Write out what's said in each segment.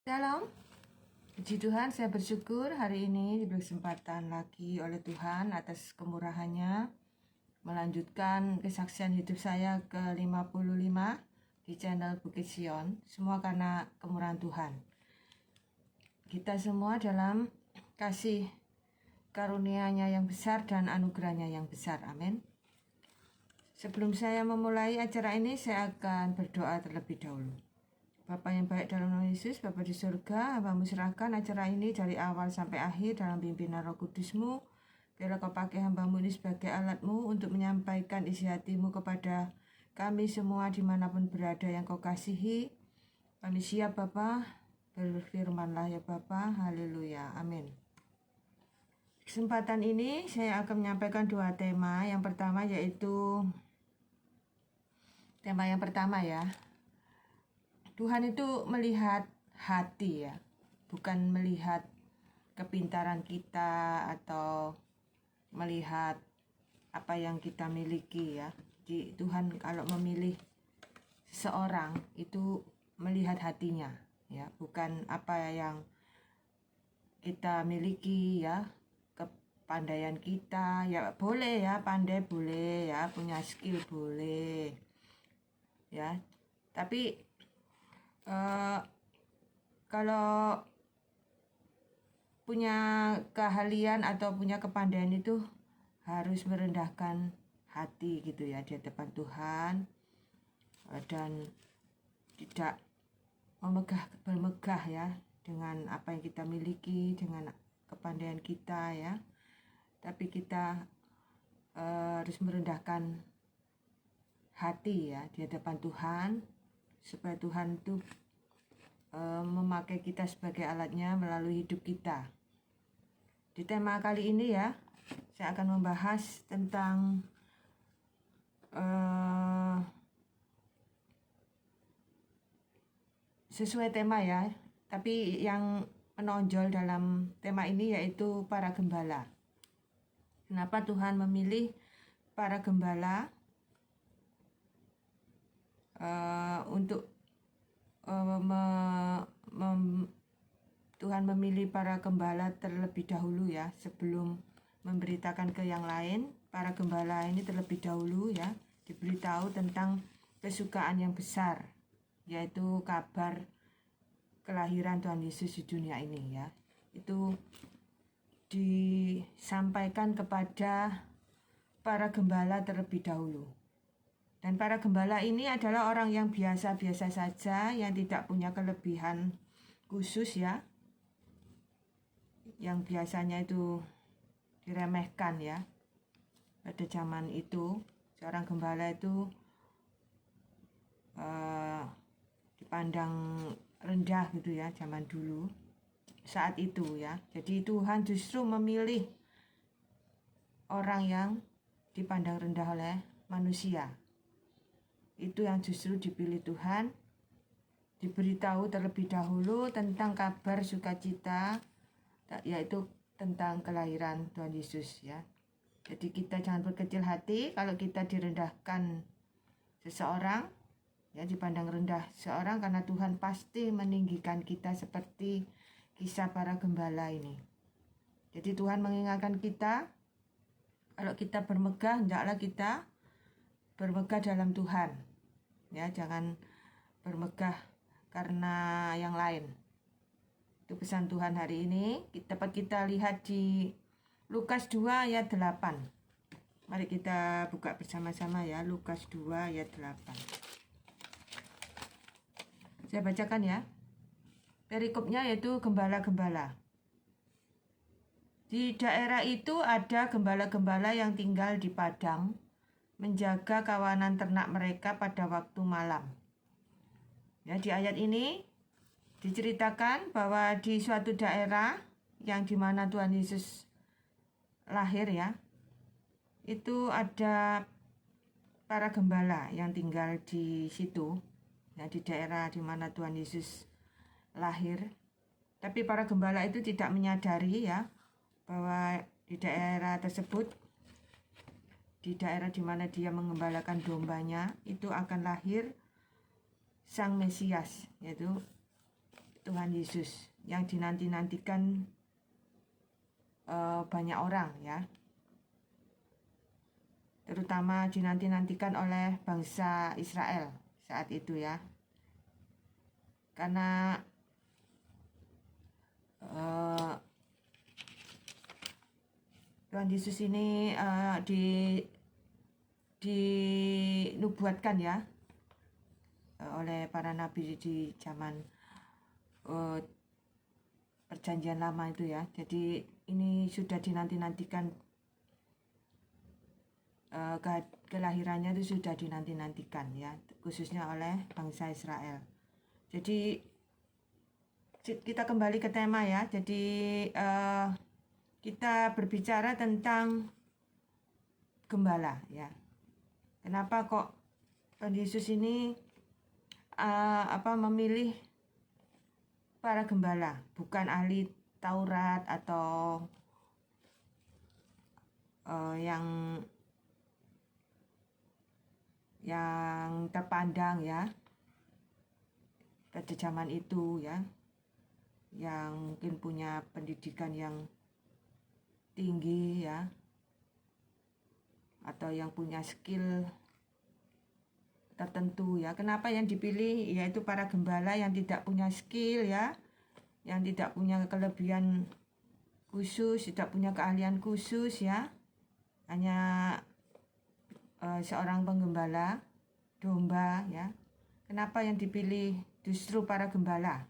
Shalom, puji Tuhan, saya bersyukur hari ini diberi kesempatan lagi oleh Tuhan atas kemurahannya melanjutkan kesaksian hidup saya ke-55 di channel Bukit Sion. Semua karena kemurahan Tuhan. Kita semua dalam kasih karunia-Nya yang besar dan anugerahnya yang besar. Amin. Sebelum saya memulai acara ini, saya akan berdoa terlebih dahulu. Bapa yang baik dalam nama Yesus, Bapa di surga, Hamba-Mu serahkan acara ini dari awal sampai akhir dalam pimpinan Roh Kudus-Mu. Biarlah Kau pakai hamba-Mu ini sebagai alat-Mu untuk menyampaikan isi hati-Mu kepada kami semua dimanapun berada yang Kau kasihi. Kami siap Bapa, berfirmanlah ya Bapa, haleluya, amin. Kesempatan ini saya akan menyampaikan dua tema. Yang pertama yaitu tema yang pertama ya. Tuhan itu melihat hati ya, bukan melihat kepintaran kita atau melihat apa yang kita miliki ya. Jadi Tuhan kalau memilih seseorang itu melihat hatinya ya, bukan apa yang kita miliki ya, kepandaian kita ya boleh ya, pandai boleh ya, punya skill boleh ya, tapi kalau punya keahlian atau punya kepandaian itu harus merendahkan hati gitu ya di hadapan Tuhan, dan tidak bermegah ya dengan apa yang kita miliki, dengan kepandaian kita ya, tapi kita harus merendahkan hati ya di hadapan Tuhan, supaya Tuhan itu memakai kita sebagai alatnya melalui hidup kita. Di tema kali ini ya, saya akan membahas tentang sesuai tema ya, tapi yang menonjol dalam tema ini yaitu para gembala. Kenapa Tuhan memilih para gembala untuk Tuhan memilih para gembala terlebih dahulu ya, sebelum memberitakan ke yang lain. Para gembala ini terlebih dahulu ya diberitahu tentang kesukaan yang besar, yaitu kabar kelahiran Tuhan Yesus di dunia ini ya. Itu disampaikan kepada para gembala terlebih dahulu. Dan para gembala ini adalah orang yang biasa-biasa saja, yang tidak punya kelebihan khusus ya, yang biasanya itu diremehkan ya. Pada zaman itu, seorang gembala itu dipandang rendah gitu ya, zaman dulu, saat itu ya. Jadi Tuhan justru memilih orang yang dipandang rendah oleh manusia. Itu yang justru dipilih Tuhan, diberitahu terlebih dahulu tentang kabar sukacita, yaitu tentang kelahiran Tuhan Yesus ya. Jadi kita jangan berkecil hati kalau kita direndahkan seseorang ya, dipandang rendah seorang, karena Tuhan pasti meninggikan kita seperti kisah para gembala ini. Jadi Tuhan mengingatkan kita, kalau kita bermegah, hendaklah kita bermegah dalam Tuhan ya, jangan bermegah karena yang lain. Itu pesan Tuhan hari ini. Dapat kita lihat di Lukas 2 ayat 8. Mari kita buka bersama-sama ya, Lukas 2 ayat 8. Saya bacakan ya. Perikopnya yaitu gembala-gembala. Di daerah itu ada gembala-gembala yang tinggal di padang, menjaga kawanan ternak mereka pada waktu malam. Ya, di ayat ini diceritakan bahwa di suatu daerah yang dimana Tuhan Yesus lahir ya, itu ada para gembala yang tinggal di situ ya, di daerah dimana Tuhan Yesus lahir. Tapi para gembala itu tidak menyadari ya, bahwa di daerah tersebut, di daerah di mana dia mengembalakan dombanya, itu akan lahir Sang Mesias, yaitu Tuhan Yesus yang dinanti-nantikan banyak orang ya, terutama dinanti-nantikan oleh bangsa Israel saat itu ya, karena Tuhan Yesus ini dinubuatkan ya oleh para nabi di zaman perjanjian lama itu ya. Jadi ini sudah dinanti-nantikan, kelahirannya itu sudah dinanti-nantikan ya, khususnya oleh bangsa Israel. Jadi kita kembali ke tema ya. Jadi kita berbicara tentang gembala ya. Kenapa kok Tuhan Yesus ini memilih para gembala, bukan ahli Taurat atau yang terpandang ya pada zaman itu ya, yang mungkin punya pendidikan yang tinggi ya, atau yang punya skill tertentu ya. Kenapa yang dipilih yaitu para gembala yang tidak punya skill ya, yang tidak punya kelebihan khusus, tidak punya keahlian khusus ya, hanya seorang penggembala domba ya. Kenapa yang dipilih justru para gembala?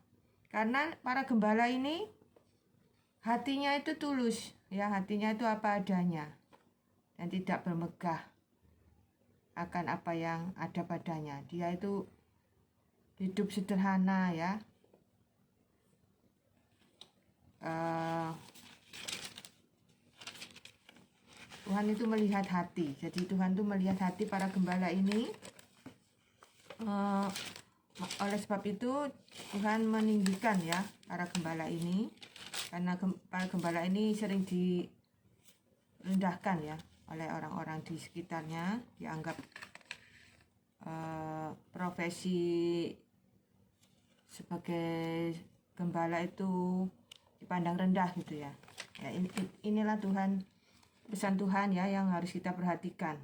Karena para gembala ini hatinya itu tulus ya, hatinya itu apa adanya dan tidak bermegah akan apa yang ada padanya. Dia itu hidup sederhana ya. Tuhan itu melihat hati. Jadi Tuhan itu melihat hati para gembala ini. Oleh sebab itu Tuhan meninggikan ya para gembala ini, karena para gembala ini sering direndahkan ya oleh orang-orang di sekitarnya, dianggap profesi sebagai gembala itu dipandang rendah gitu ya. Ya inilah pesan Tuhan ya yang harus kita perhatikan.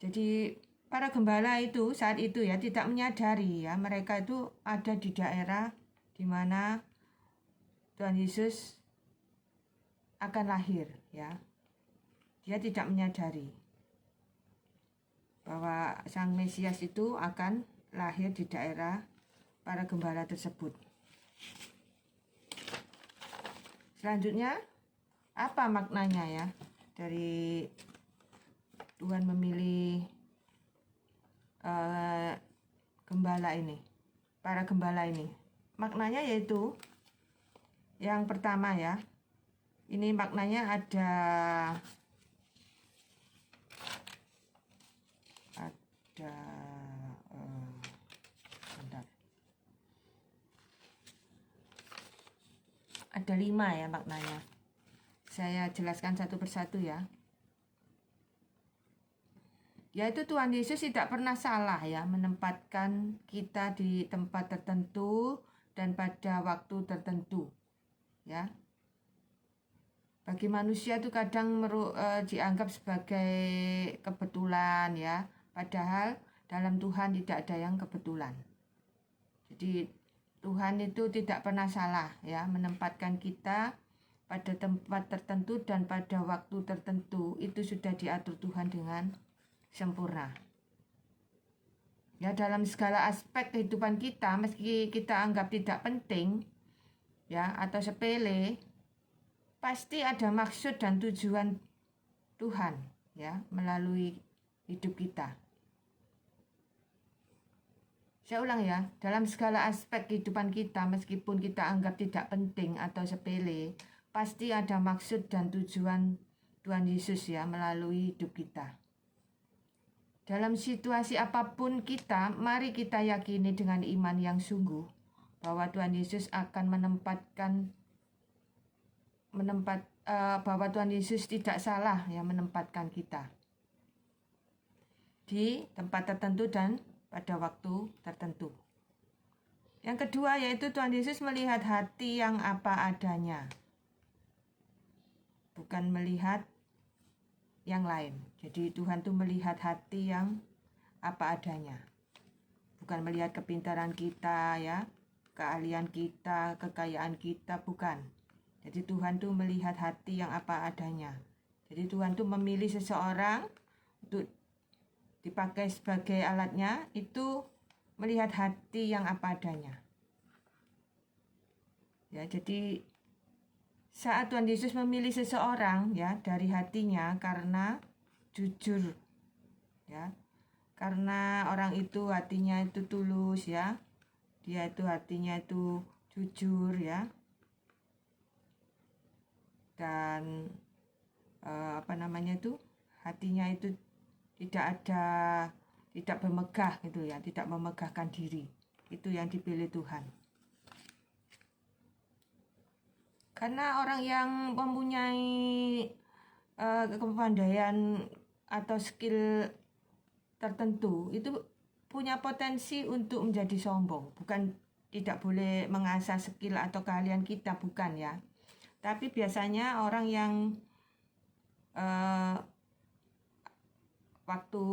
Jadi para gembala itu saat itu ya tidak menyadari ya mereka itu ada di daerah di mana Tuhan Yesus akan lahir ya. Dia tidak menyadari bahwa Sang Mesias itu akan lahir di daerah para gembala tersebut. Selanjutnya, apa maknanya ya dari Tuhan memilih gembala ini, para gembala ini? Maknanya yaitu yang pertama ya, ini maknanya ada 5 ya maknanya. Saya jelaskan satu persatu ya. Yaitu Tuhan Yesus tidak pernah salah ya menempatkan kita di tempat tertentu dan pada waktu tertentu ya. Bagi manusia itu kadang dianggap sebagai kebetulan ya, padahal dalam Tuhan tidak ada yang kebetulan. Jadi Tuhan itu tidak pernah salah ya menempatkan kita pada tempat tertentu dan pada waktu tertentu. Itu sudah diatur Tuhan dengan sempurna. Ya dalam segala aspek kehidupan kita, meski kita anggap tidak penting ya atau sepele, pasti ada maksud dan tujuan Tuhan ya melalui hidup kita. Saya ulang ya, dalam segala aspek kehidupan kita, meskipun kita anggap tidak penting atau sepele, pasti ada maksud dan tujuan Tuhan Yesus ya melalui hidup kita. Dalam situasi apapun kita, mari kita yakini dengan iman yang sungguh bahwa Tuhan Yesus akan bahwa Tuhan Yesus tidak salah ya menempatkan kita di tempat tertentu dan pada waktu tertentu. Yang kedua yaitu Tuhan Yesus melihat hati yang apa adanya, bukan melihat yang lain. Jadi Tuhan tuh melihat hati yang apa adanya, bukan melihat kepintaran kita ya, keahlian kita, kekayaan kita, bukan. Jadi Tuhan tuh melihat hati yang apa adanya. Jadi Tuhan tuh memilih seseorang untuk dipakai sebagai alatnya, itu melihat hati yang apa adanya. Ya, jadi saat Tuhan Yesus memilih seseorang ya dari hatinya karena jujur ya. Karena orang itu hatinya itu tulus ya. Dia itu hatinya itu jujur ya. Dan hatinya itu tidak bermegah gitu ya, tidak memegahkan diri. Itu yang dipilih Tuhan. Karena orang yang mempunyai kepandaian atau skill tertentu itu punya potensi untuk menjadi sombong. Bukan tidak boleh mengasah skill atau keahlian kita, bukan ya. Tapi biasanya orang yang waktu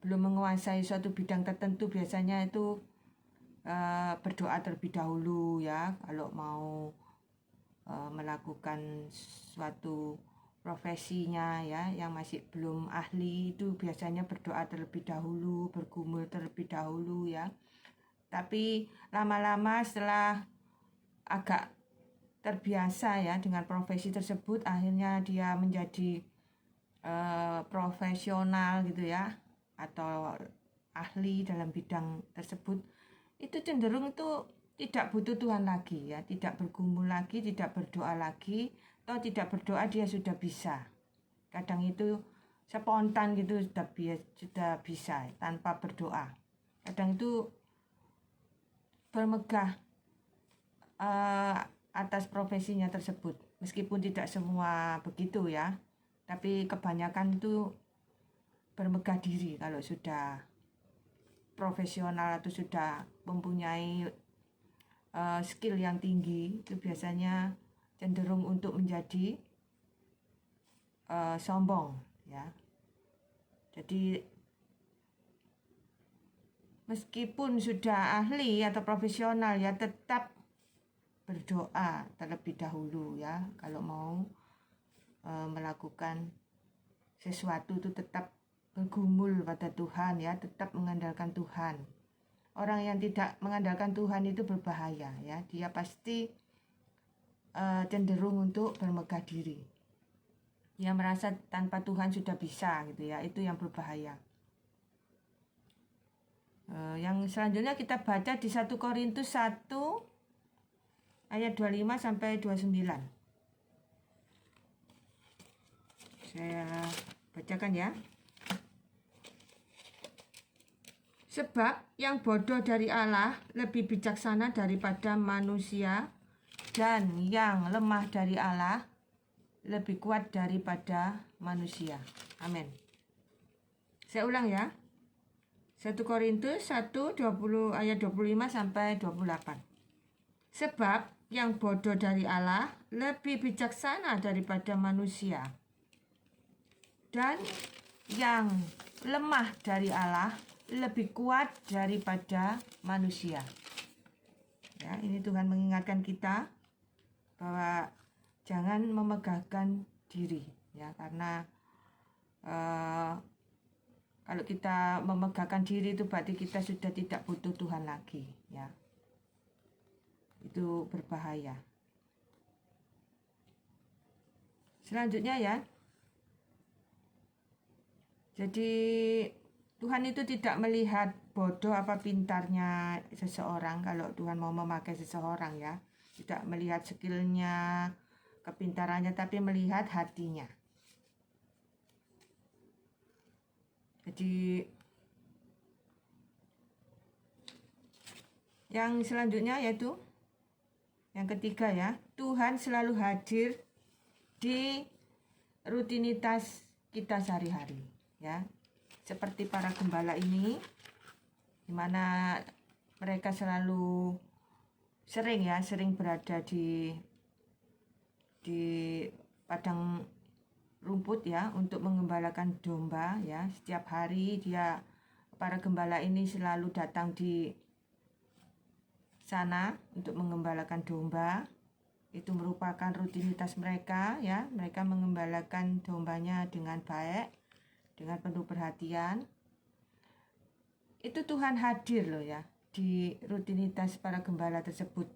belum menguasai suatu bidang tertentu biasanya itu berdoa terlebih dahulu ya, kalau mau melakukan suatu profesinya ya, yang masih belum ahli itu biasanya berdoa terlebih dahulu, bergumul terlebih dahulu ya. Tapi lama-lama setelah agak terbiasa ya dengan profesi tersebut, akhirnya dia menjadi profesional gitu ya, atau ahli dalam bidang tersebut, itu cenderung itu tidak butuh Tuhan lagi ya, tidak bergumul lagi, tidak berdoa lagi, atau tidak berdoa dia sudah bisa. Kadang itu spontan gitu sudah bisa tanpa berdoa. Kadang itu bermegah atas profesinya tersebut. Meskipun tidak semua begitu ya, tapi kebanyakan itu bermegah diri kalau sudah profesional atau sudah mempunyai skill yang tinggi, itu biasanya cenderung untuk menjadi sombong ya. Jadi meskipun sudah ahli atau profesional ya, tetap berdoa terlebih dahulu ya. Kalau mau melakukan sesuatu itu tetap bergumul pada Tuhan ya, tetap mengandalkan Tuhan. Orang yang tidak mengandalkan Tuhan itu berbahaya ya, dia pasti cenderung untuk bermegah diri. Dia merasa tanpa Tuhan sudah bisa gitu ya, itu yang berbahaya. Yang selanjutnya kita baca di 1 Korintus 1 ayat 25 sampai 29. Saya bacakan ya. Sebab yang bodoh dari Allah lebih bijaksana daripada manusia, dan yang lemah dari Allah lebih kuat daripada manusia. Amin. Saya ulang ya. 1 Korintus 1 ayat 25 sampai 28. Sebab yang bodoh dari Allah lebih bijaksana daripada manusia, dan yang lemah dari Allah lebih kuat daripada manusia. Ya, ini Tuhan mengingatkan kita bahwa jangan memegahkan diri ya, karena kalau kita memegahkan diri itu berarti kita sudah tidak butuh Tuhan lagi ya. Itu berbahaya. Selanjutnya ya. Jadi Tuhan itu tidak melihat bodoh apa pintarnya seseorang kalau Tuhan mau memakai seseorang ya. Tidak melihat skillnya, kepintarannya, tapi melihat hatinya. Jadi yang selanjutnya yaitu yang ketiga ya, Tuhan selalu hadir di rutinitas kita sehari-hari ya. Seperti para gembala ini, di mana mereka selalu sering berada di padang rumput ya untuk mengembalakan domba ya. Setiap hari para gembala ini selalu datang di sana untuk mengembalakan domba. Itu merupakan rutinitas mereka ya. Mereka mengembalakan dombanya dengan baik, dengan penuh perhatian. Itu Tuhan hadir loh ya di rutinitas para gembala tersebut.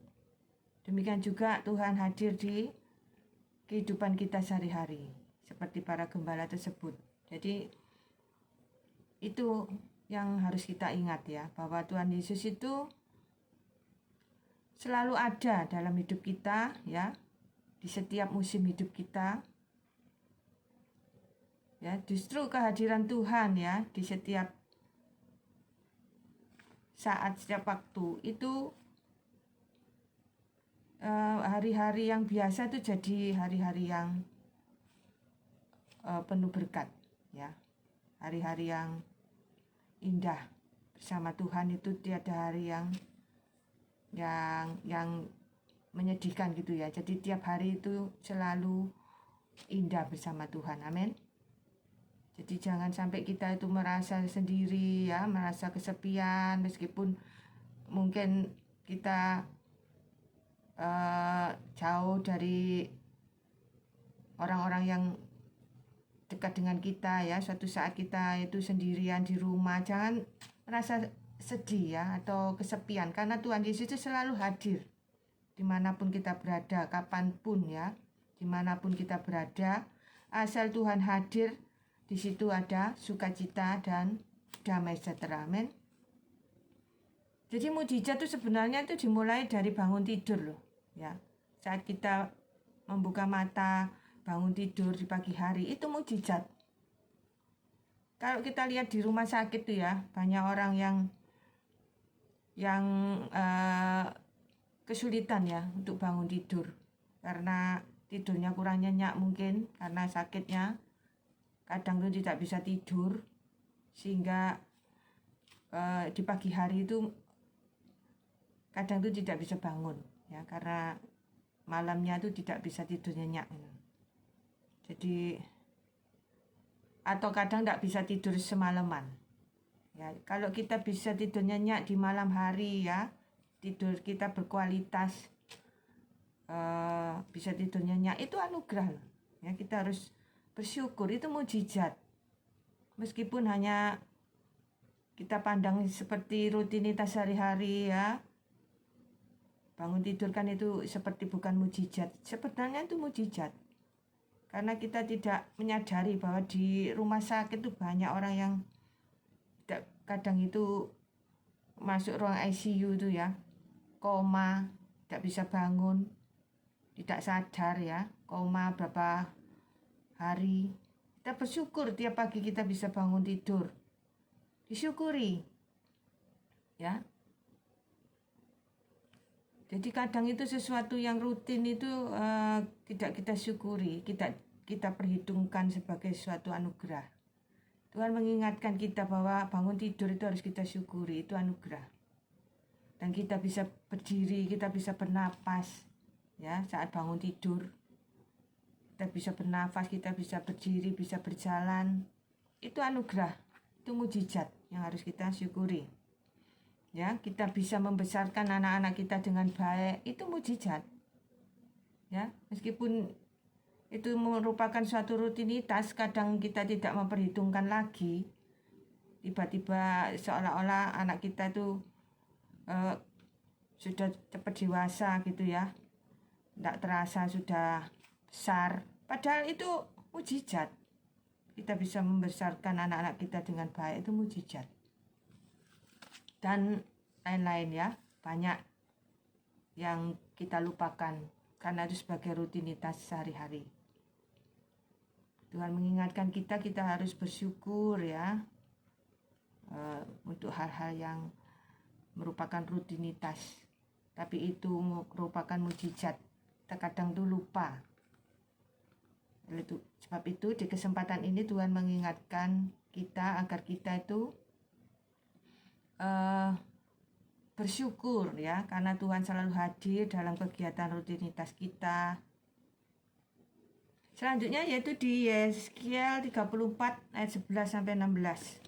Demikian juga Tuhan hadir di kehidupan kita sehari-hari seperti para gembala tersebut. Jadi itu yang harus kita ingat ya, bahwa Tuhan Yesus itu selalu ada dalam hidup kita ya, di setiap musim hidup kita. Ya, justru kehadiran Tuhan ya di setiap saat, setiap waktu itu hari-hari yang biasa itu jadi hari-hari yang penuh berkat ya. Hari-hari yang indah bersama Tuhan itu tiada hari yang menyedihkan gitu ya. Jadi tiap hari itu selalu indah bersama Tuhan. Amin. Jadi jangan sampai kita itu merasa sendiri ya, merasa kesepian meskipun mungkin kita jauh dari orang-orang yang dekat dengan kita ya. Suatu saat kita itu sendirian di rumah, jangan merasa sedih ya atau kesepian, karena Tuhan Yesus itu selalu hadir dimanapun kita berada, kapanpun ya, dimanapun kita berada, asal Tuhan hadir, di situ ada sukacita dan damai sejahtera. Amin. Jadi mujizat itu sebenarnya itu dimulai dari bangun tidur loh ya. Saat kita membuka mata, bangun tidur di pagi hari, itu mujizat. Kalau kita lihat di rumah sakit tuh ya, banyak orang yang kesulitan ya untuk bangun tidur karena tidurnya kurang nyenyak, mungkin karena sakitnya kadang tuh tidak bisa tidur, sehingga di pagi hari itu kadang tuh tidak bisa bangun ya, karena malamnya tuh tidak bisa tidur nyenyak. Jadi atau kadang tidak bisa tidur semalaman ya. Kalau kita bisa tidur nyenyak di malam hari ya, tidur kita berkualitas, bisa tidur nyenyak, itu anugerah ya. Kita harus bersyukur, itu mujizat. Meskipun hanya kita pandang seperti rutinitas sehari-hari ya, bangun tidur kan itu seperti bukan mujizat, sebenarnya itu mujizat. Karena kita tidak menyadari bahwa di rumah sakit itu banyak orang yang kadang itu masuk ruang ICU itu ya, koma, tidak bisa bangun, tidak sadar ya, koma berapa hari. Kita bersyukur tiap pagi kita bisa bangun tidur, disyukuri ya. Jadi kadang itu sesuatu yang rutin itu tidak kita syukuri, kita perhitungkan sebagai suatu anugerah. Tuhan mengingatkan kita bahwa bangun tidur itu harus kita syukuri, itu anugerah. Dan kita bisa berdiri, kita bisa bernapas ya saat bangun tidur. Kita bisa bernafas, kita bisa berdiri, bisa berjalan. Itu anugerah, itu mujizat yang harus kita syukuri. Ya, kita bisa membesarkan anak-anak kita dengan baik, itu mujizat. Ya, meskipun itu merupakan suatu rutinitas, kadang kita tidak memperhitungkan lagi. Tiba-tiba seolah-olah anak kita itu sudah cepat dewasa gitu ya. Tidak terasa sudah besar. Padahal itu mujizat. Kita bisa membesarkan anak-anak kita dengan baik, itu mujizat. Dan lain-lain ya, banyak yang kita lupakan karena itu sebagai rutinitas sehari-hari. Tuhan mengingatkan kita harus bersyukur ya, untuk hal-hal yang merupakan rutinitas, tapi itu merupakan mujizat. Kita kadang tuh lupa. Sebab itu di kesempatan ini Tuhan mengingatkan kita agar kita itu bersyukur ya, karena Tuhan selalu hadir dalam kegiatan rutinitas kita. Selanjutnya yaitu di Yeskiel 34 ayat 11 sampai 16.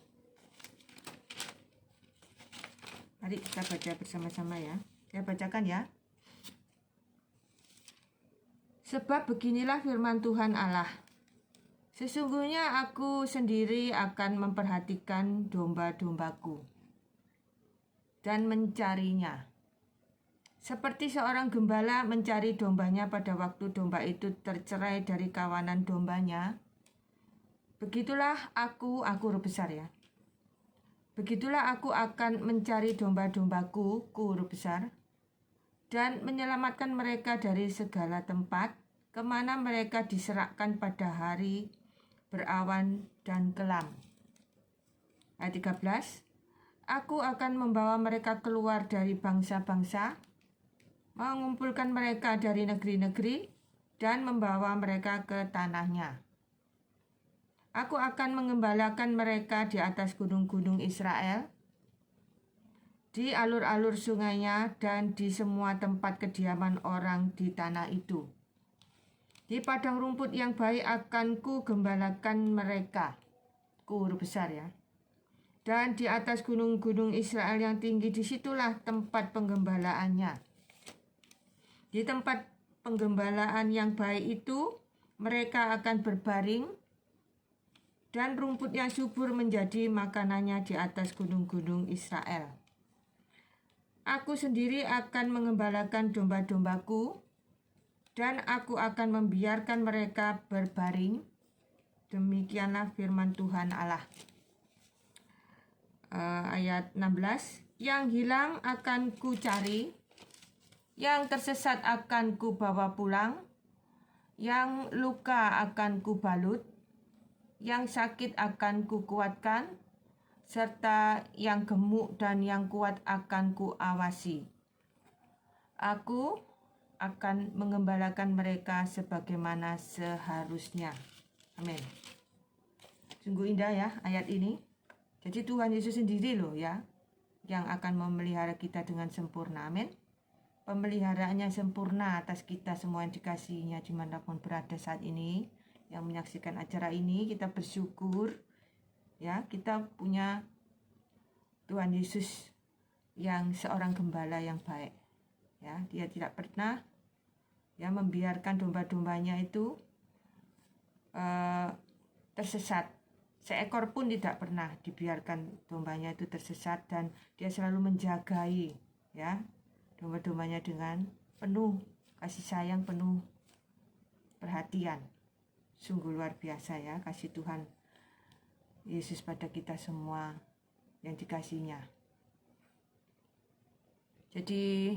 Mari kita baca bersama-sama ya. Saya bacakan ya. Sebab beginilah firman Tuhan Allah. Sesungguhnya aku sendiri akan memperhatikan domba-dombaku dan mencarinya. Seperti seorang gembala mencari dombanya pada waktu domba itu tercerai dari kawanan dombanya, begitulah aku huruf besar ya. Begitulah aku akan mencari domba-dombaku, huruf besar, dan menyelamatkan mereka dari segala tempat, kemana mereka diserahkan pada hari berawan dan kelam. Ayat 13, aku akan membawa mereka keluar dari bangsa-bangsa, mengumpulkan mereka dari negeri-negeri, dan membawa mereka ke tanahnya. Aku akan mengembalakan mereka di atas gunung-gunung Israel, di alur-alur sungainya, dan di semua tempat kediaman orang di tanah itu. Di padang rumput yang baik akan ku gembalakan mereka, huruf besar ya. Dan di atas gunung-gunung Israel yang tinggi, disitulah tempat penggembalaannya. Di tempat penggembalaan yang baik itu, mereka akan berbaring, dan rumput yang subur menjadi makanannya di atas gunung-gunung Israel. Aku sendiri akan mengembalakan domba-dombaku, dan aku akan membiarkan mereka berbaring. Demikianlah firman Tuhan Allah. Ayat 16, yang hilang akan ku cari, yang tersesat akan ku bawa pulang, yang luka akan ku balut, yang sakit akan ku kuatkan, serta yang gemuk dan yang kuat akan ku awasi. Aku akan mengembalakan mereka sebagaimana seharusnya. Amin. Sungguh indah ya ayat ini. Jadi Tuhan Yesus sendiri loh ya, yang akan memelihara kita dengan sempurna. Amin. Pemeliharaannya sempurna atas kita semua yang dikasihinya dimanapun berada saat ini. Yang menyaksikan acara ini, kita bersyukur ya, kita punya Tuhan Yesus yang seorang gembala yang baik ya. Dia tidak pernah ya membiarkan domba-dombanya itu tersesat. Seekor pun tidak pernah dibiarkan dombanya itu tersesat, dan dia selalu menjagai ya domba-dombanya dengan penuh kasih sayang, penuh perhatian. Sungguh luar biasa ya kasih Tuhan Yesus pada kita semua yang dikasihinya. Jadi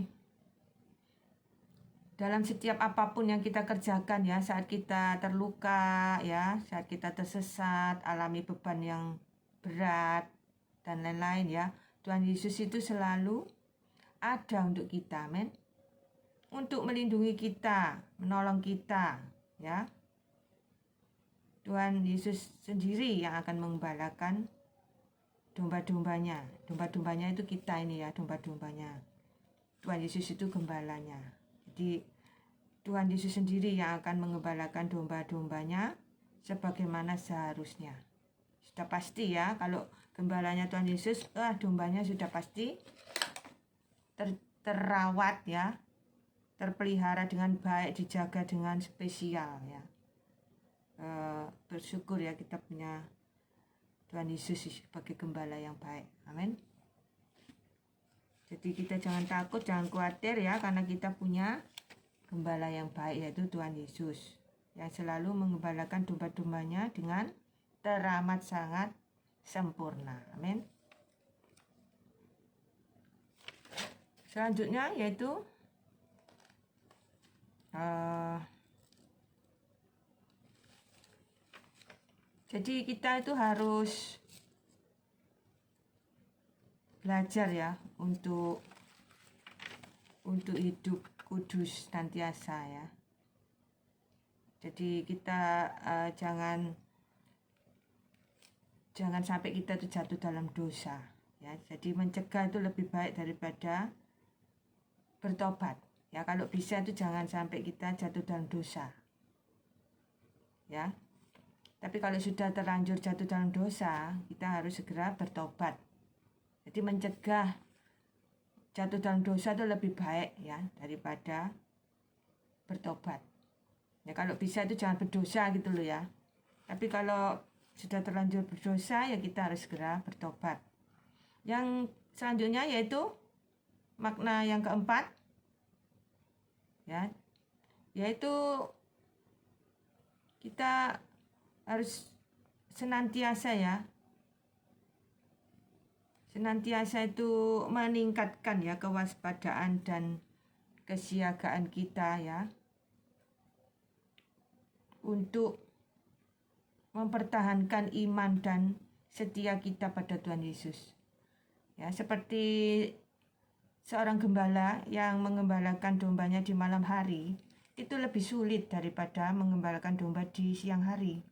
dalam setiap apapun yang kita kerjakan ya, saat kita terluka ya, saat kita tersesat, alami beban yang berat dan lain-lain ya, Tuhan Yesus itu selalu ada untuk kita, amin. Untuk melindungi kita, menolong kita ya. Tuhan Yesus sendiri yang akan mengembalakan domba-dombanya. Domba-dombanya itu kita ini ya, domba-dombanya. Tuhan Yesus itu gembalanya. Jadi Tuhan Yesus sendiri yang akan mengembalakan domba-dombanya sebagaimana seharusnya. Sudah pasti ya, kalau gembalanya Tuhan Yesus, dombanya sudah pasti terawat ya, terpelihara dengan baik, dijaga dengan spesial ya. Bersyukur ya kita punya Tuhan Yesus sebagai gembala yang baik. Amin. Jadi kita jangan takut, jangan khawatir ya, karena kita punya gembala yang baik, yaitu Tuhan Yesus yang selalu mengembalakan domba-dombanya dengan teramat sangat sempurna. Amin. Selanjutnya yaitu jadi kita itu harus belajar ya untuk hidup kudus senantiasa ya. Jadi kita jangan sampai kita itu jatuh dalam dosa ya. Jadi mencegah itu lebih baik daripada bertobat ya. Kalau bisa itu jangan sampai kita jatuh dalam dosa ya. Tapi kalau sudah terlanjur jatuh dalam dosa, kita harus segera bertobat. Jadi mencegah jatuh dalam dosa itu lebih baik ya daripada bertobat ya. Kalau bisa itu jangan berdosa gitu loh ya. Tapi kalau sudah terlanjur berdosa ya kita harus segera bertobat. Yang selanjutnya yaitu makna yang keempat ya, yaitu kita harus senantiasa itu meningkatkan ya kewaspadaan dan kesiagaan kita ya, untuk mempertahankan iman dan setia kita pada Tuhan Yesus. Ya, seperti seorang gembala yang mengembalakan dombanya di malam hari, itu lebih sulit daripada mengembalakan domba di siang hari.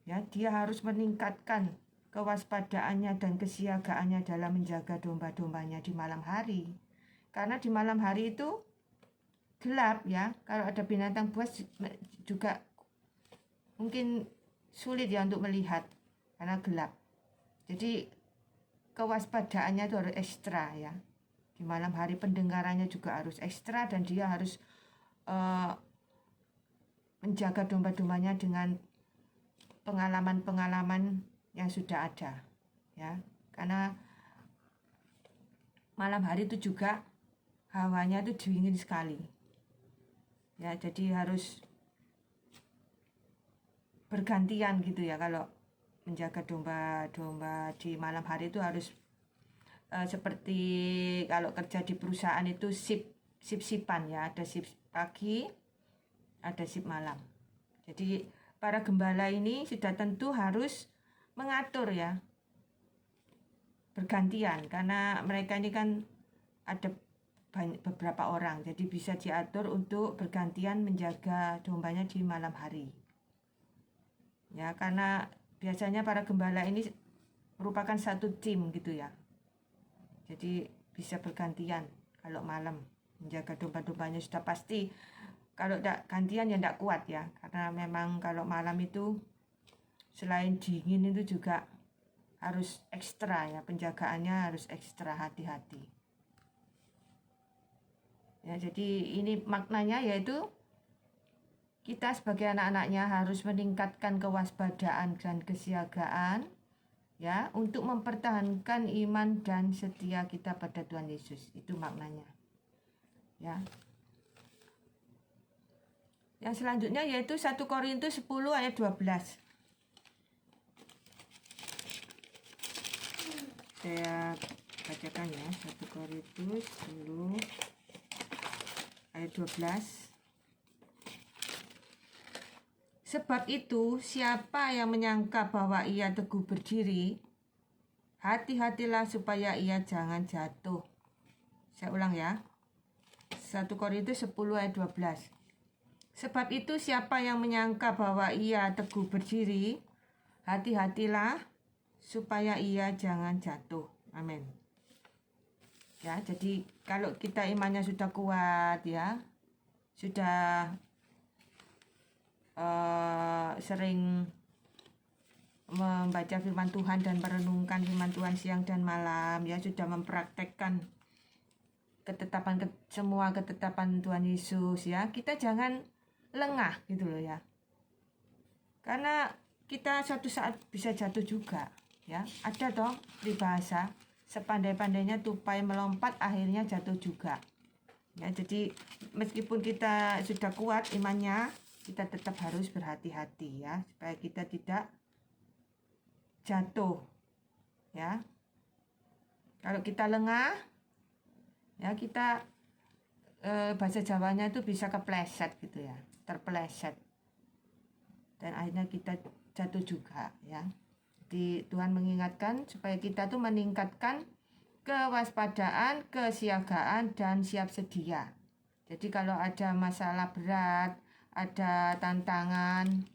Ya, dia harus meningkatkan kewaspadaannya dan kesiagaannya dalam menjaga domba-dombanya di malam hari. Karena di malam hari itu gelap ya. Kalau ada binatang buas juga mungkin sulit ya untuk melihat karena gelap. Jadi kewaspadaannya itu harus ekstra ya. Di malam hari pendengarannya juga harus ekstra, dan dia harus menjaga domba-dombanya dengan pengalaman-pengalaman yang sudah ada ya. Karena malam hari itu juga hawanya itu dingin sekali ya. Jadi harus bergantian gitu ya. Kalau menjaga domba-domba di malam hari itu harus seperti kalau kerja di perusahaan itu sip-sipan ya. Ada sip pagi, ada sip malam. Jadi para gembala ini sudah tentu harus mengatur ya, bergantian, karena mereka ini kan ada beberapa orang, jadi bisa diatur untuk bergantian menjaga dombanya di malam hari ya. Karena biasanya para gembala ini merupakan satu tim gitu ya, jadi bisa bergantian. Kalau malam menjaga domba-dombanya sudah pasti, kalau tidak gantian ya tidak kuat ya. Karena memang kalau malam itu selain dingin itu juga harus ekstra ya, penjagaannya harus ekstra hati-hati ya. Jadi ini maknanya, yaitu kita sebagai anak-anaknya harus meningkatkan kewaspadaan dan kesiagaan ya, untuk mempertahankan iman dan setia kita pada Tuhan Yesus. Itu maknanya ya. Yang selanjutnya yaitu 1 Korintus 10 ayat 12. Saya bacakan ya, 1 Korintus 10 ayat 12. Sebab itu, siapa yang menyangka bahwa ia teguh berdiri, hati-hatilah supaya ia jangan jatuh. Saya ulang ya, 1 Korintus 10 ayat 12. Sebab itu, siapa yang menyangka bahwa ia teguh berdiri, hati-hatilah supaya ia jangan jatuh. Amin. Ya, jadi kalau kita imannya sudah kuat ya, sudah sering membaca firman Tuhan dan merenungkan firman Tuhan siang dan malam ya, sudah mempraktekkan semua ketetapan Tuhan Yesus ya, kita jangan lengah gitu loh ya. Karena kita suatu saat bisa jatuh juga ya. Ada toh peribahasa, sepandai-pandainya tupai melompat akhirnya jatuh juga ya. Jadi meskipun kita sudah kuat imannya, kita tetap harus berhati-hati ya, supaya kita tidak jatuh ya. Kalau kita lengah ya, kita bahasa Jawanya itu bisa kepleset gitu ya, terpeleset, dan akhirnya kita jatuh juga ya. Jadi Tuhan mengingatkan supaya kita tuh meningkatkan kewaspadaan, kesiagaan, dan siap sedia. Jadi kalau ada masalah berat, ada tantangan,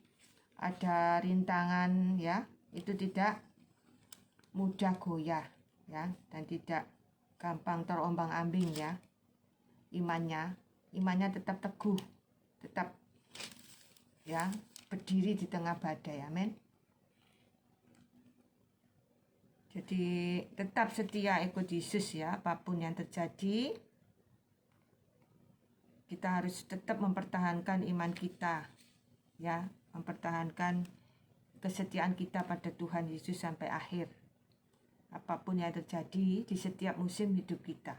ada rintangan ya, itu tidak mudah goyah ya, dan tidak gampang terombang-ambing ya. Imannya tetap teguh, tetap ya berdiri di tengah badai. Amin. Jadi tetap setia ikut Yesus ya, apapun yang terjadi. Kita harus tetap mempertahankan iman kita ya, mempertahankan kesetiaan kita pada Tuhan Yesus sampai akhir. Apapun yang terjadi di setiap musim hidup kita.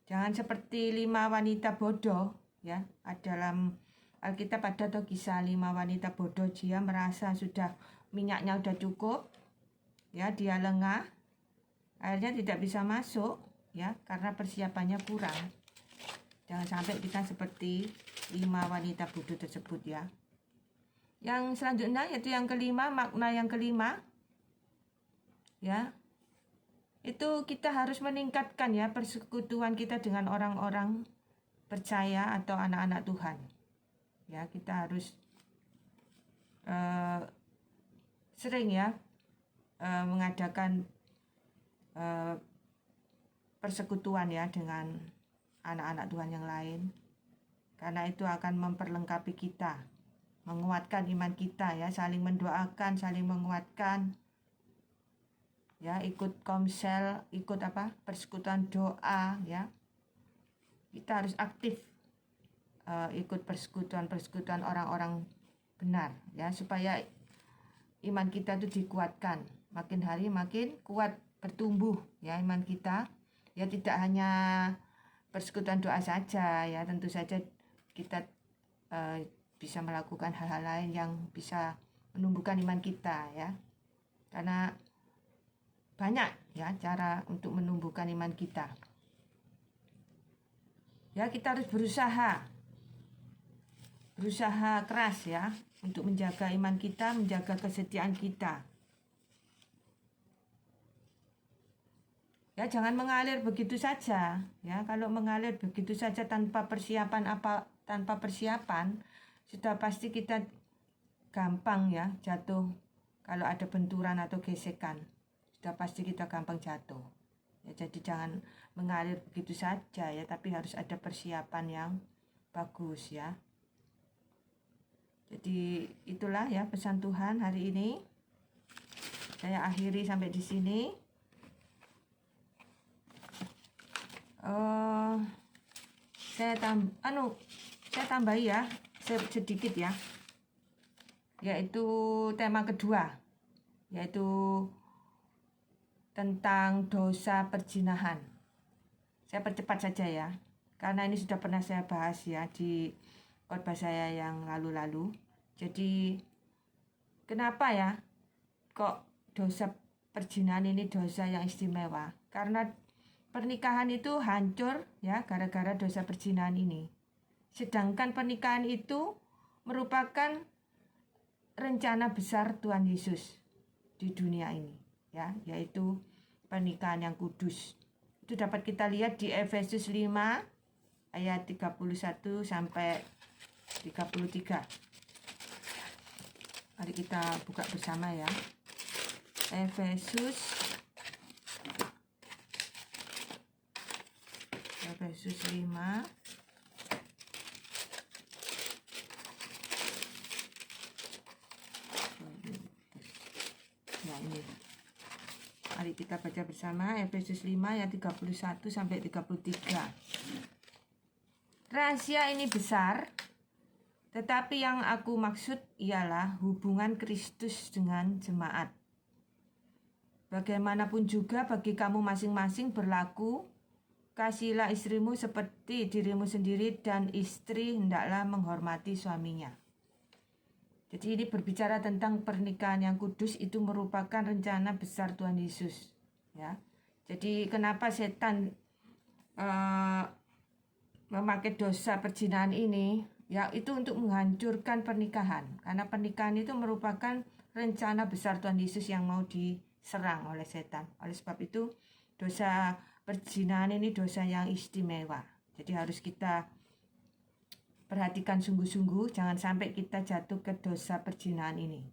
Jangan seperti 5 wanita bodoh ya, dalam Alkitab ada tuh kisah 5 wanita bodoh. Dia merasa sudah minyaknya udah cukup ya, dia lengah, akhirnya tidak bisa masuk ya karena persiapannya kurang. Jangan sampai kita seperti 5 wanita bodoh tersebut ya. Yang selanjutnya yaitu yang kelima, makna yang kelima ya, itu kita harus meningkatkan ya persekutuan kita dengan orang-orang percaya atau anak-anak Tuhan ya. Kita harus sering ya mengadakan persekutuan ya dengan anak-anak Tuhan yang lain, karena itu akan memperlengkapi kita, menguatkan iman kita ya, saling mendoakan, saling menguatkan ya, ikut komsel, ikut persekutuan doa ya. Kita harus aktif ikut persekutuan orang-orang benar ya, supaya iman kita itu dikuatkan, makin hari makin kuat, bertumbuh ya iman kita ya. Tidak hanya persekutuan doa saja ya, tentu saja kita bisa melakukan hal-hal lain yang bisa menumbuhkan iman kita ya, karena banyak ya cara untuk menumbuhkan iman kita ya. Kita harus berusaha keras ya untuk menjaga iman kita, menjaga kesetiaan kita ya. Jangan mengalir begitu saja ya. Kalau mengalir begitu saja tanpa persiapan sudah pasti kita gampang ya jatuh. Kalau ada benturan atau gesekan, sudah pasti kita gampang jatuh ya. Jadi jangan mengalir begitu saja ya, tapi harus ada persiapan yang bagus ya. Jadi itulah ya pesan Tuhan hari ini. Saya akhiri sampai di sini. Saya tambahi ya sedikit ya, yaitu tema kedua, yaitu tentang dosa perzinahan. Saya percepat saja ya, karena ini sudah pernah saya bahas ya di khotbah saya yang lalu-lalu. Jadi kenapa ya kok dosa perzinahan ini dosa yang istimewa? Karena pernikahan itu hancur ya gara-gara dosa perzinahan ini. Sedangkan pernikahan itu merupakan rencana besar Tuhan Yesus di dunia ini ya, yaitu pernikahan yang kudus. Itu dapat kita lihat di Efesus 5 ayat 31 sampai 33. Mari kita buka bersama ya. Efesus 5 ya, ini. Mari kita baca bersama Efesus 5 ayat 31 sampai 33. Rahasia ini besar, tetapi yang aku maksud ialah hubungan Kristus dengan jemaat. Bagaimanapun juga bagi kamu masing-masing berlaku, kasihilah istrimu seperti dirimu sendiri, dan istri hendaklah menghormati suaminya. Jadi ini berbicara tentang pernikahan yang kudus, itu merupakan rencana besar Tuhan Yesus ya. Jadi kenapa setan memakai dosa perzinahan ini ya, itu untuk menghancurkan pernikahan, karena pernikahan itu merupakan rencana besar Tuhan Yesus yang mau diserang oleh setan. Oleh sebab itu dosa perzinahan ini dosa yang istimewa. Jadi harus kita perhatikan sungguh-sungguh, jangan sampai kita jatuh ke dosa perzinahan ini,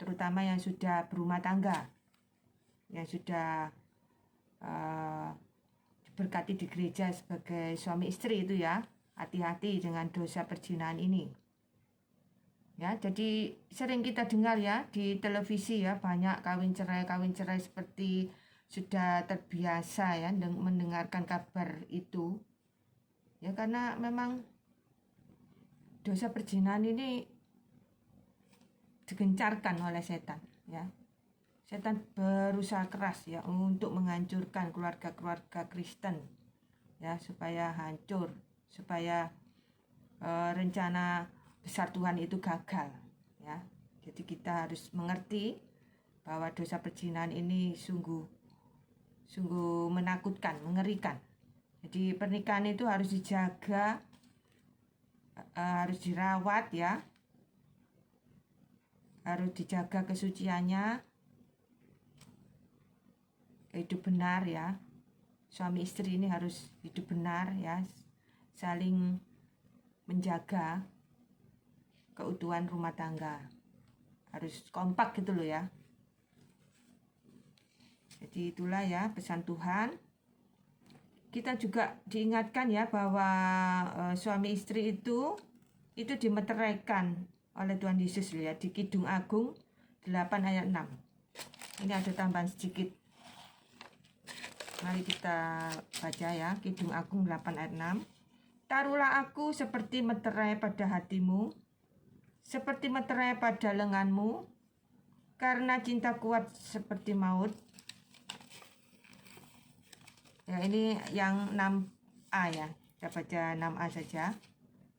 terutama yang sudah berumah tangga yang sudah diberkati di gereja sebagai suami istri itu ya, hati-hati dengan dosa perzinahan ini. Ya, jadi sering kita dengar ya di televisi ya, banyak kawin cerai seperti sudah terbiasa ya mendengarkan kabar itu. Ya, karena memang dosa perzinahan ini digencarkan oleh setan ya. Setan berusaha keras ya untuk menghancurkan keluarga-keluarga Kristen ya, supaya hancur, supaya rencana besar Tuhan itu gagal ya. Jadi kita harus mengerti bahwa dosa perzinahan ini sungguh menakutkan, mengerikan. Jadi pernikahan itu harus dijaga, harus dirawat ya, harus dijaga kesuciannya, hidup benar ya. Suami istri ini harus hidup benar ya, saling menjaga keutuhan rumah tangga, harus kompak gitu loh ya. Jadi itulah ya pesan Tuhan. Kita juga diingatkan ya bahwa suami istri itu dimeteraikan oleh Tuhan Yesus ya, di Kidung Agung 8 ayat 6. Ini ada tambahan sedikit. Mari kita baca ya, Kidung Agung 8 ayat 6. Taruhlah aku seperti meterai pada hatimu, seperti meterai pada lenganmu, karena cinta kuat seperti maut. Ya, ini yang 6a ya, kita baca 6a saja.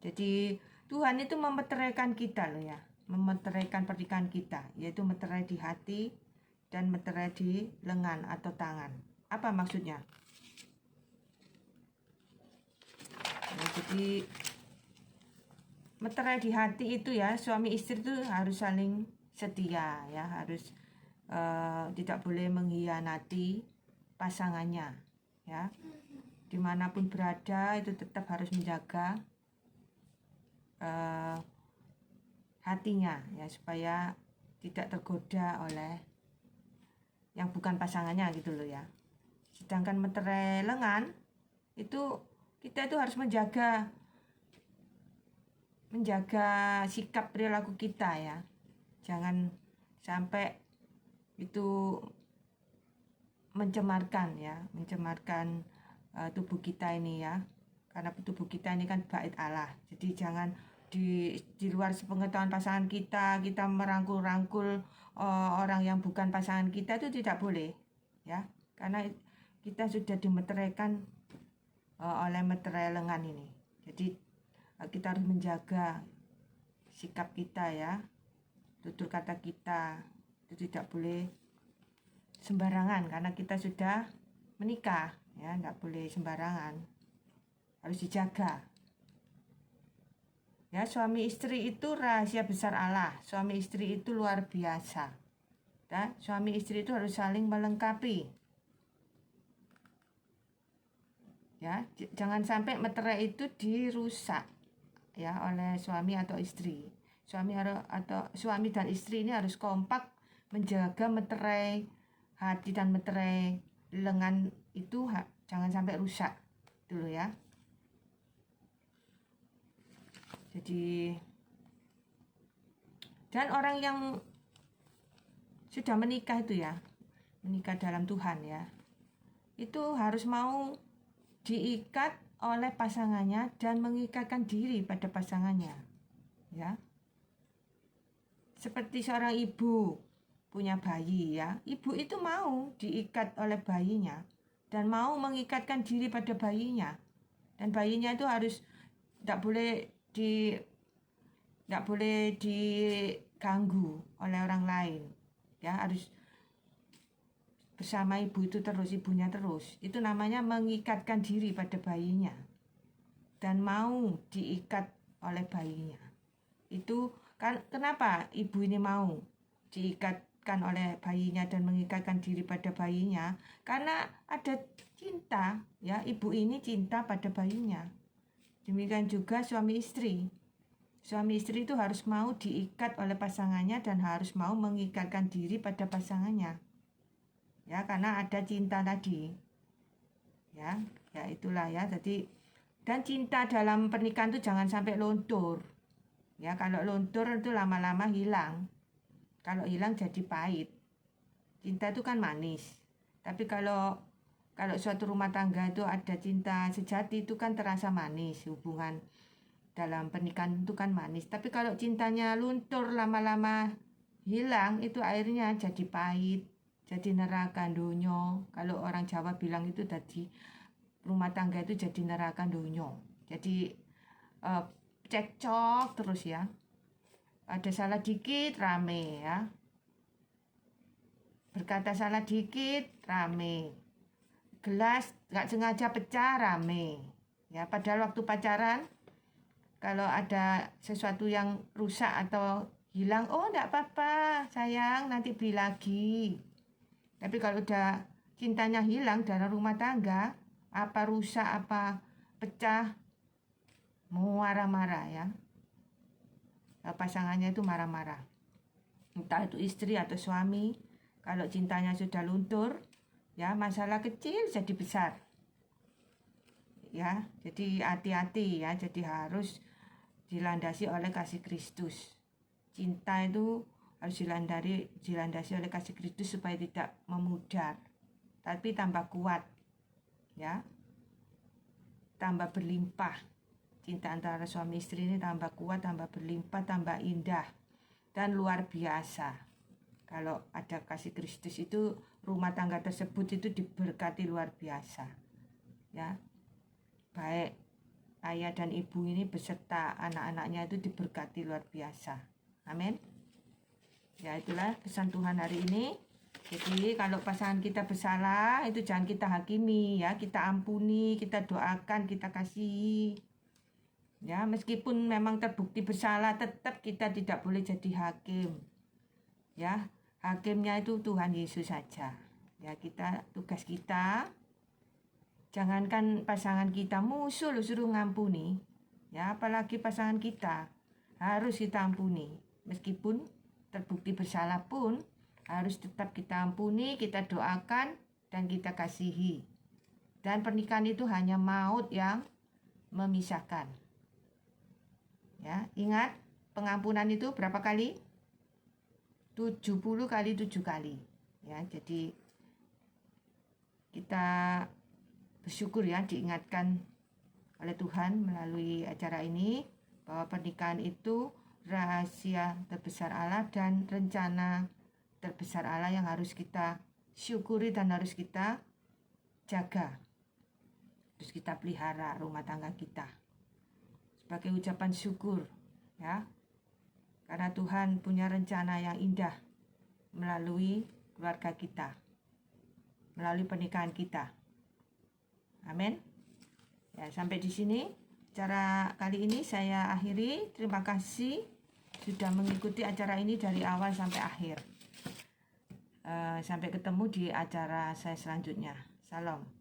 Jadi Tuhan itu memeteraikan kita loh ya, memeteraikan pernikahan kita, yaitu meterai di hati dan meterai di lengan atau tangan. Apa maksudnya? Ya, jadi meterai di hati itu ya, suami istri itu harus saling setia ya, harus tidak boleh mengkhianati pasangannya ya. Dimanapun berada itu tetap harus menjaga hatinya ya, supaya tidak tergoda oleh yang bukan pasangannya gitu loh ya. Sedangkan meterai lengan itu kita itu harus menjaga sikap perilaku kita ya. Jangan sampai itu mencemarkan tubuh kita ini ya. Karena tubuh kita ini kan bait Allah. Jadi jangan di luar sepengetahuan pasangan kita merangkul-rangkul orang yang bukan pasangan kita, itu tidak boleh ya. Karena kita sudah dimeteraikan oleh meterai lengan ini. Jadi kita harus menjaga sikap kita ya, tutur kata kita itu tidak boleh sembarangan, karena kita sudah menikah ya, tidak boleh sembarangan, harus dijaga ya. Suami istri itu rahasia besar Allah, suami istri itu luar biasa ya. Suami istri itu harus saling melengkapi ya. Jangan sampai meterai itu dirusak ya oleh suami atau istri. Suami dan istri ini harus kompak menjaga meterai hati dan meterai lengan itu jangan sampai rusak dulu ya. Jadi, dan orang yang sudah menikah itu ya, menikah dalam Tuhan ya, itu harus mau diikat oleh pasangannya dan mengikatkan diri pada pasangannya ya. Seperti seorang ibu punya bayi ya, ibu itu mau diikat oleh bayinya dan mau mengikatkan diri pada bayinya, dan bayinya itu harus tidak boleh diganggu oleh orang lain ya, harus bersama ibu itu terus, ibunya terus. Itu namanya mengikatkan diri pada bayinya dan mau diikat oleh bayinya. Itu kan kenapa ibu ini mau diikatkan oleh bayinya dan mengikatkan diri pada bayinya? Karena ada cinta ya, ibu ini cinta pada bayinya. Demikian juga suami istri. Suami istri itu harus mau diikat oleh pasangannya dan harus mau mengikatkan diri pada pasangannya. ya, karena ada cinta tadi, ya itulah ya. Jadi dan cinta dalam pernikahan itu jangan sampai luntur, ya. Kalau luntur itu lama-lama hilang, kalau hilang jadi pahit. Cinta itu kan manis, tapi kalau suatu rumah tangga itu ada cinta sejati, itu kan terasa manis. Hubungan dalam pernikahan itu kan manis, tapi kalau cintanya luntur lama-lama hilang, itu akhirnya jadi pahit, jadi neraka donyo. Kalau orang Jawa bilang itu tadi, rumah tangga itu jadi neraka donyo. Jadi cekcok terus ya, ada salah dikit rame ya, berkata salah dikit rame, gelas nggak sengaja pecah rame ya. Padahal waktu pacaran kalau ada sesuatu yang rusak atau hilang, oh enggak apa-apa sayang, nanti beli lagi. Tapi kalau udah cintanya hilang dalam rumah tangga, apa rusak apa pecah, mau marah-marah ya. Pasangannya itu marah-marah, entah itu istri atau suami. Kalau cintanya sudah luntur, ya masalah kecil jadi besar, ya. Jadi hati-hati ya. Jadi harus dilandasi oleh kasih Kristus. Cinta itu harus dilandasi oleh kasih Kristus supaya tidak memudar, tapi tambah kuat, ya, tambah berlimpah. Cinta antara suami istri ini tambah kuat, tambah berlimpah, tambah indah dan luar biasa. Kalau ada kasih Kristus itu, rumah tangga tersebut itu diberkati luar biasa, ya. Baik ayah dan ibu ini beserta anak-anaknya itu diberkati luar biasa. Amin. Ya, itulah pesan Tuhan hari ini. Jadi kalau pasangan kita bersalah, itu jangan kita hakimi ya, kita ampuni, kita doakan, kita kasihi. Ya, meskipun memang terbukti bersalah, tetap kita tidak boleh jadi hakim. Ya, hakimnya itu Tuhan Yesus saja. Ya, tugas kita, jangankan pasangan kita, musuh lu suruh ngampuni. Ya, apalagi pasangan kita harus kita ampuni. Meskipun terbukti bersalah pun harus tetap kita ampuni, kita doakan, dan kita kasihi. Dan pernikahan itu hanya maut yang memisahkan. Ya, ingat pengampunan itu berapa kali? 70 kali 7 kali. Ya, jadi kita bersyukur ya diingatkan oleh Tuhan melalui acara ini bahwa pernikahan itu rahasia terbesar Allah dan rencana terbesar Allah yang harus kita syukuri dan harus kita jaga. Terus kita pelihara rumah tangga kita sebagai ucapan syukur, ya. Karena Tuhan punya rencana yang indah melalui keluarga kita, melalui pernikahan kita. Amin. Ya, sampai di sini acara kali ini saya akhiri. Terima kasih sudah mengikuti acara ini dari awal sampai akhir. Sampai ketemu di acara saya selanjutnya. Salam.